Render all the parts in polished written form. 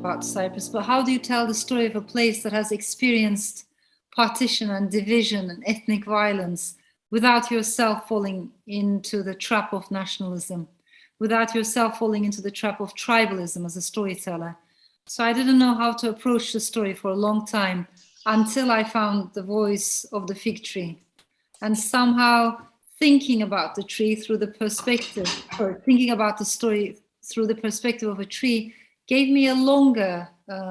about Cyprus, but how do you tell the story of a place that has experienced partition and division and ethnic violence without yourself falling into the trap of nationalism, without yourself falling into the trap of tribalism as a storyteller? So I didn't know how to approach the story for a long time until I found the voice of the fig tree. And somehow thinking about the tree through the perspective, or thinking about the story through the perspective of a tree, gave me a longer,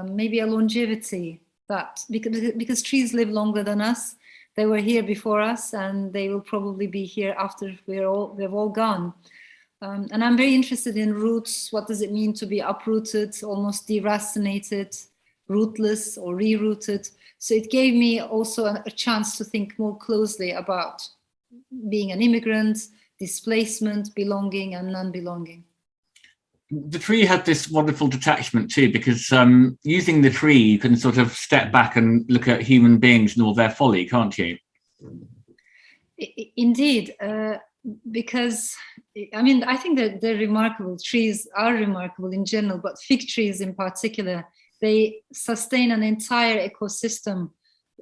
maybe a longevity, that because trees live longer than us. They were here before us, and they will probably be here after we've all gone. And I'm very interested in roots. What does it mean to be uprooted, almost deracinated, rootless or rerouted? So it gave me also a chance to think more closely about being an immigrant, displacement, belonging and non-belonging. The tree had this wonderful detachment too, because using the tree, you can sort of step back and look at human beings and all their folly, can't you? Indeed, because I mean, I think that they're remarkable. Trees are remarkable in general, but fig trees in particular, they sustain an entire ecosystem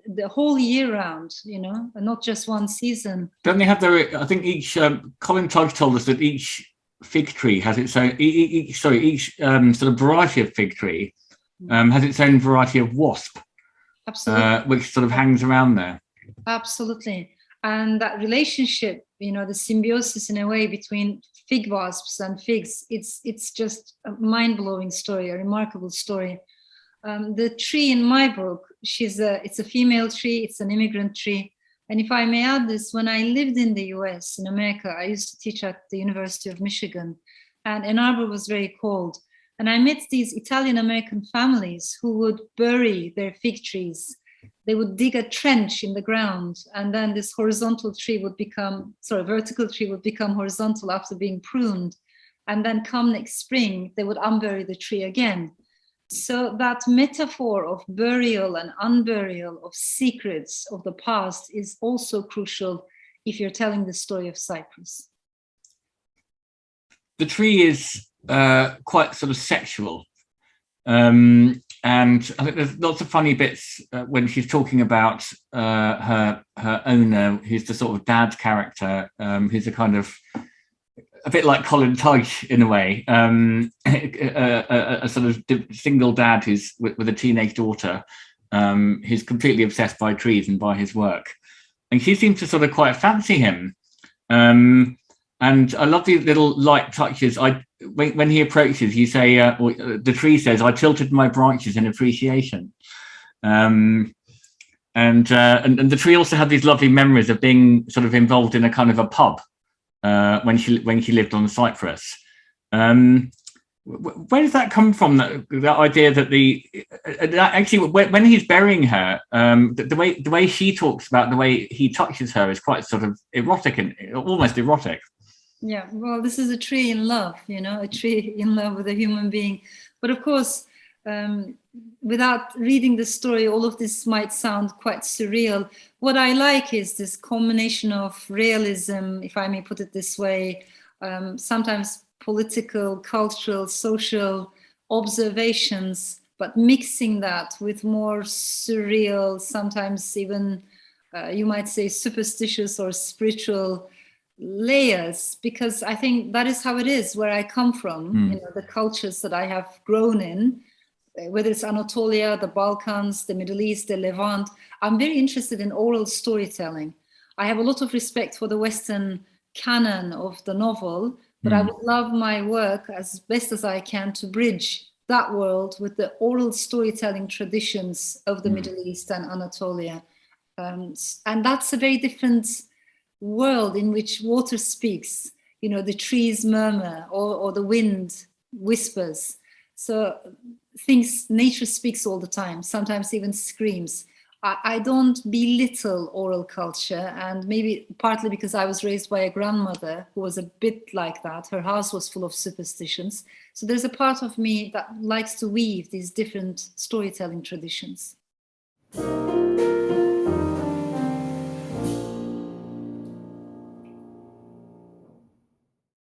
the whole year round, you know, and not just one season. Don't they have their, I think each, Colin Tudge told us that each fig tree has its own, each sort of variety of fig tree has its own variety of wasp. Absolutely. Which sort of hangs around there. Absolutely. And that relationship, you know, the symbiosis in a way between fig wasps and figs, it's just a mind-blowing story, a remarkable story. The tree in my book, it's a female tree, it's an immigrant tree. And if I may add this, when I lived in the US, in America, I used to teach at the University of Michigan, and Ann Arbor was very cold. And I met these Italian-American families who would bury their fig trees. They would dig a trench in the ground, and then this vertical tree would become horizontal after being pruned. And then come next spring, they would unbury the tree again. So that metaphor of burial and unburial, of secrets of the past, is also crucial if you're telling the story of Cyprus. The tree is quite sort of sexual. And I think there's lots of funny bits when she's talking about her owner, who's the sort of dad character, who's a kind of a bit like Colin Tudge in a way, a sort of single dad who's with a teenage daughter, who's completely obsessed by trees and by his work, and she seems to sort of quite fancy him. And I love these little light touches. When he approaches, you say, the tree says, "I tilted my branches in appreciation." And the tree also had these lovely memories of being sort of involved in a kind of a pub when she lived on Cyprus. Where does that come from? That idea that actually when he's burying her, the way she talks about the way he touches her is quite sort of erotic and almost erotic. Yeah, well, this is a tree in love, you know, a tree in love with a human being. But of course, without reading the story, all of this might sound quite surreal. What I like is this combination of realism, if I may put it this way, sometimes political, cultural, social observations, but mixing that with more surreal, sometimes even, you might say, superstitious or spiritual layers, because I think that is how it is where I come from, you know, the cultures that I have grown in, whether it's Anatolia, the Balkans, the Middle East, the Levant. I'm very interested in oral storytelling. I have a lot of respect for the Western canon of the novel, but I would love my work as best as I can to bridge that world with the oral storytelling traditions of the Middle East and Anatolia. And that's a very different world in which water speaks, you know, the trees murmur or the wind whispers. So nature speaks all the time, sometimes even screams. I don't belittle oral culture, and maybe partly because I was raised by a grandmother who was a bit like that. Her house was full of superstitions. So there's a part of me that likes to weave these different storytelling traditions.